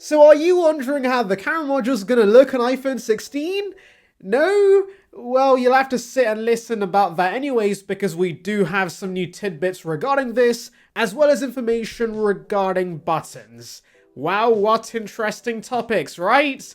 So are you wondering how the camera module's gonna look on iPhone 16? No? Well, you'll have to sit and listen about that anyways, because we do have some new tidbits regarding this, as well as information regarding buttons. Wow, what interesting topics, right?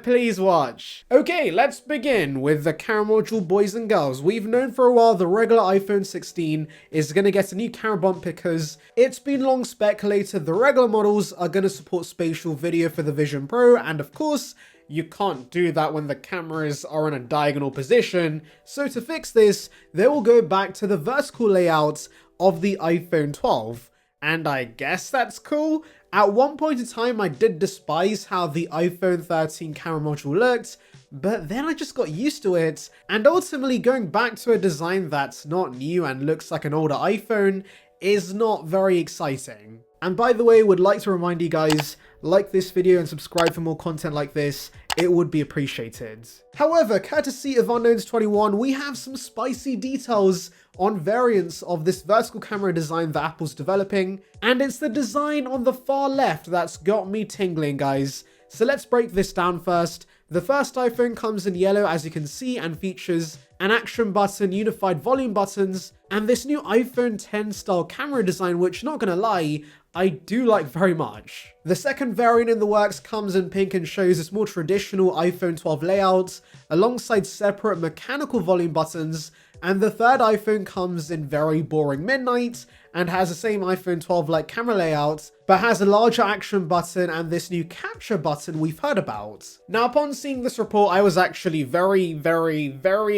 Please watch. Okay, let's begin with the camera module, boys and girls. We've known for a while the regular iPhone 16 is going to get a new camera bump because it's been long speculated the regular models are going to support spatial video for the Vision Pro, and of course, you can't do that when the cameras are in a diagonal position. So to fix this, they will go back to the vertical layout of the iPhone 12. And I guess that's cool. At one point in time, I did despise how the iPhone 13 camera module looked, but then I just got used to it, and ultimately going back to a design that's not new and looks like an older iPhone is not very exciting. And by the way, would like to remind you guys, like this video and subscribe for more content like this, it would be appreciated. However, courtesy of Unknowns21, we have some spicy details on variants of this vertical camera design that Apple's developing, and it's the design on the far left that's got me tingling, guys. So let's break this down first. The first iPhone comes in yellow, as you can see, and features an action button, unified volume buttons, and this new iPhone 10 style camera design, which, not gonna lie, I do like very much. The second variant in the works comes in pink and shows this more traditional iPhone 12 layout, alongside separate mechanical volume buttons, and the third iPhone comes in very boring midnight, and has the same iPhone 12-like camera layout, but has a larger action button and this new capture button we've heard about. Now, upon seeing this report, I was actually very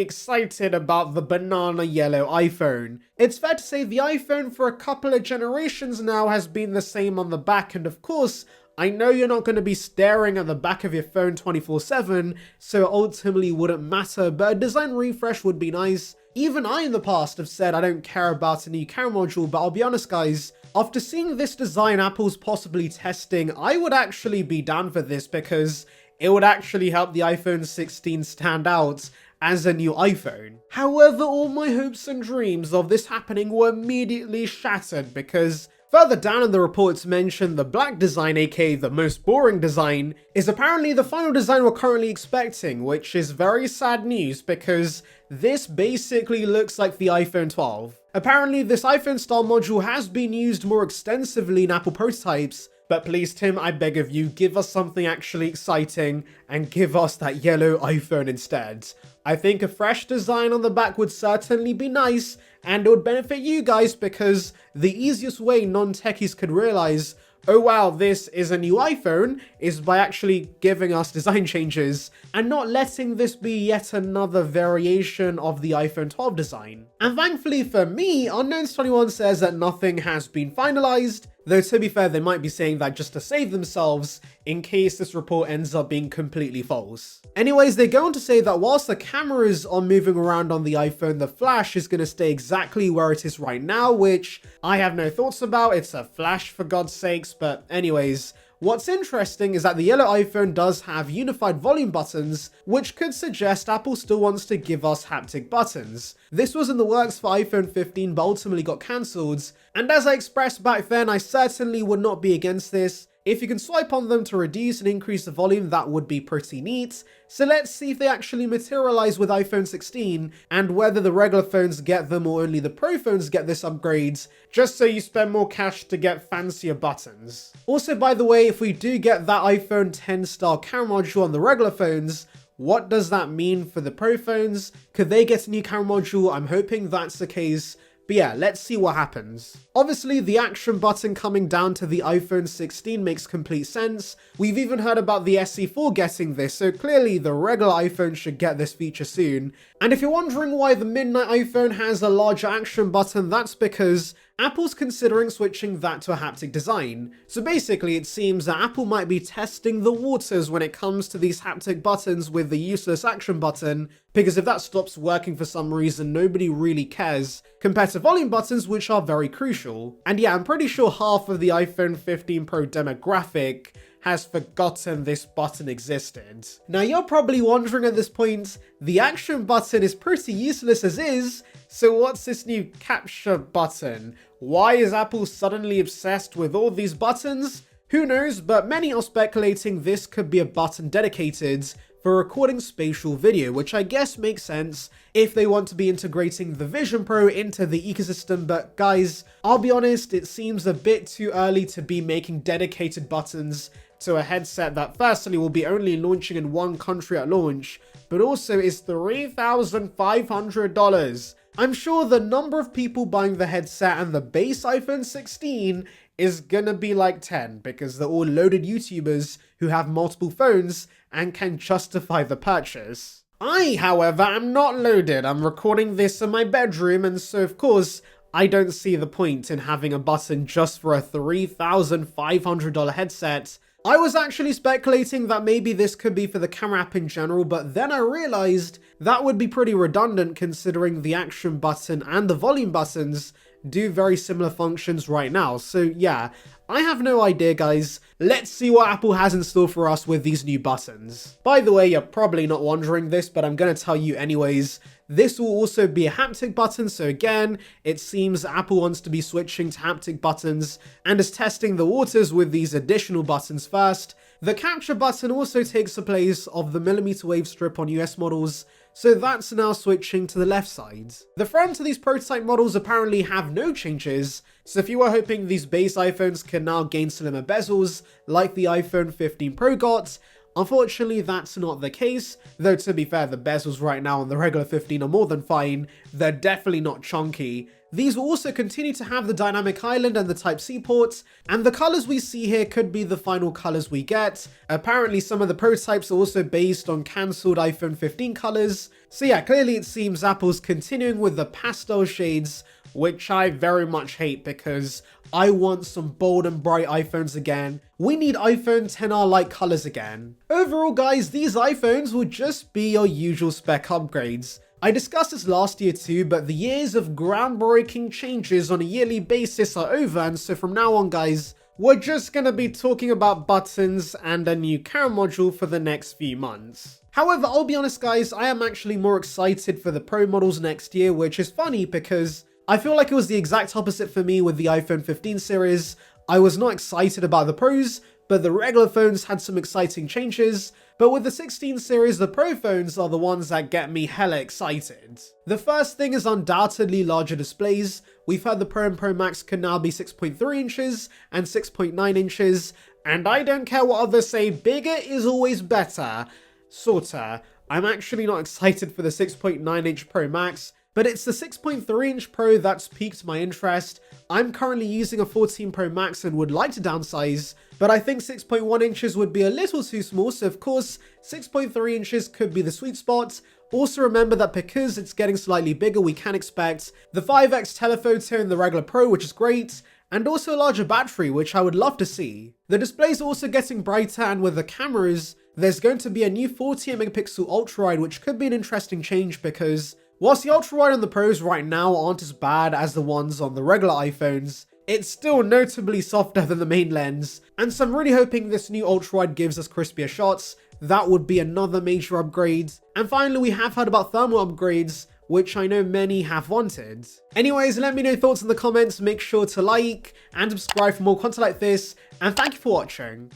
excited about the banana yellow iPhone. It's fair to say the iPhone for a couple of generations now has been the same on the back, and of course, I know you're not going to be staring at the back of your phone 24/7, so it ultimately wouldn't matter, but a design refresh would be nice. Even I in the past have said I don't care about a new camera module, but I'll be honest guys, after seeing this design Apple's possibly testing, I would actually be down for this because it would actually help the iPhone 16 stand out as a new iPhone. However, all my hopes and dreams of this happening were immediately shattered because further down in the report it's mentioned the black design, aka the most boring design, is apparently the final design we're currently expecting, which is very sad news because this basically looks like the iPhone 12. Apparently this iPhone style module has been used more extensively in Apple prototypes, but please Tim, I beg of you, give us something actually exciting and give us that yellow iPhone instead. I think a fresh design on the back would certainly be nice, and it would benefit you guys because the easiest way non-techies could realize, oh wow, this is a new iPhone, is by actually giving us design changes and not letting this be yet another variation of the iPhone 12 design. And thankfully for me, Unknowns21 says that nothing has been finalized, though to be fair, they might be saying that just to save themselves in case this report ends up being completely false. Anyways, they go on to say that whilst the cameras are moving around on the iPhone, the flash is going to stay exactly where it is right now, which I have no thoughts about. It's a flash for God's sakes, but anyways, what's interesting is that the yellow iPhone does have unified volume buttons, which could suggest Apple still wants to give us haptic buttons. This was in the works for iPhone 15 but ultimately got cancelled, and as I expressed back then, I certainly would not be against this. If you can swipe on them to reduce and increase the volume, that would be pretty neat. So let's see if they actually materialize with iPhone 16 and whether the regular phones get them or only the Pro phones get this upgrade, just so you spend more cash to get fancier buttons. Also, by the way, if we do get that iPhone 10 style camera module on the regular phones, what does that mean for the Pro phones? Could they get a new camera module? I'm hoping that's the case. But yeah, let's see what happens. Obviously, the action button coming down to the iPhone 16 makes complete sense. We've even heard about the SE4 getting this, so clearly the regular iPhone should get this feature soon. And if you're wondering why the Midnight iPhone has a larger action button, that's because Apple's considering switching that to a haptic design. So basically, it seems that Apple might be testing the waters when it comes to these haptic buttons with the useless action button, because if that stops working for some reason, nobody really cares, compared to volume buttons, which are very crucial. And yeah, I'm pretty sure half of the iPhone 15 Pro demographic has forgotten this button existed. Now you're probably wondering at this point, the action button is pretty useless as is, so what's this new capture button? Why is Apple suddenly obsessed with all these buttons? Who knows, but many are speculating this could be a button dedicated for recording spatial video, which I guess makes sense if they want to be integrating the Vision Pro into the ecosystem. But guys, I'll be honest, it seems a bit too early to be making dedicated buttons to a headset that firstly will be only launching in one country at launch, but also is $3,500. I'm sure the number of people buying the headset and the base iPhone 16 is gonna be like 10, because they're all loaded YouTubers who have multiple phones and can justify the purchase. I, however, am not loaded. I'm recording this in my bedroom, and so of course, I don't see the point in having a button just for a $3,500 headset. I was actually speculating that maybe this could be for the camera app in general, but then I realized that would be pretty redundant considering the action button and the volume buttons do very similar functions right now. So yeah, I have no idea, guys. Let's see what Apple has in store for us with these new buttons. By the way, you're probably not wondering this, but I'm gonna tell you anyways. This will also be a haptic button, so again, it seems Apple wants to be switching to haptic buttons and is testing the waters with these additional buttons first. The capture button also takes the place of the millimeter wave strip on US models, so that's now switching to the left side. The front of these prototype models apparently have no changes, so if you were hoping these base iPhones can now gain slimmer bezels like the iPhone 15 Pro got, unfortunately that's not the case, though to be fair, the bezels right now on the regular 15 are more than fine. They're definitely not chunky. These will also continue to have the dynamic island and the Type-C ports, and the colors we see here could be the final colors we get. Apparently some of the prototypes are also based on cancelled iPhone 15 colors. So yeah, clearly it seems Apple's continuing with the pastel shades, which I very much hate because I want some bold and bright iPhones again. We need iPhone XR-like colors again. Overall guys, these iPhones will just be your usual spec upgrades. I discussed this last year too, but the years of groundbreaking changes on a yearly basis are over, and so from now on guys, we're just gonna be talking about buttons and a new camera module for the next few months. However, I'll be honest guys, I am actually more excited for the Pro models next year, which is funny because I feel like it was the exact opposite for me with the iPhone 15 series. I was not excited about the Pros, but the regular phones had some exciting changes. But with the 16 series, the Pro phones are the ones that get me hella excited. The first thing is undoubtedly larger displays. We've heard the Pro and Pro Max can now be 6.3 inches and 6.9 inches, and I don't care what others say, bigger is always better. Sorta. I'm actually not excited for the 6.9 inch Pro Max, but it's the 6.3 inch Pro that's piqued my interest. I'm currently using a 14 Pro Max and would like to downsize, but I think 6.1 inches would be a little too small, so of course 6.3 inches could be the sweet spot. Also remember that because it's getting slightly bigger, we can expect the 5x telephoto in the regular Pro, which is great, and also a larger battery, which I would love to see. The displays are also getting brighter, and with the cameras, there's going to be a new 48 megapixel ultra-wide, which could be an interesting change because whilst the ultra-wide on the Pros right now aren't as bad as the ones on the regular iPhones, it's still notably softer than the main lens, and so I'm really hoping this new ultra-wide gives us crispier shots. That would be another major upgrade. And finally, we have heard about thermal upgrades, which I know many have wanted. Anyways, let me know your thoughts in the comments, make sure to like and subscribe for more content like this, and thank you for watching.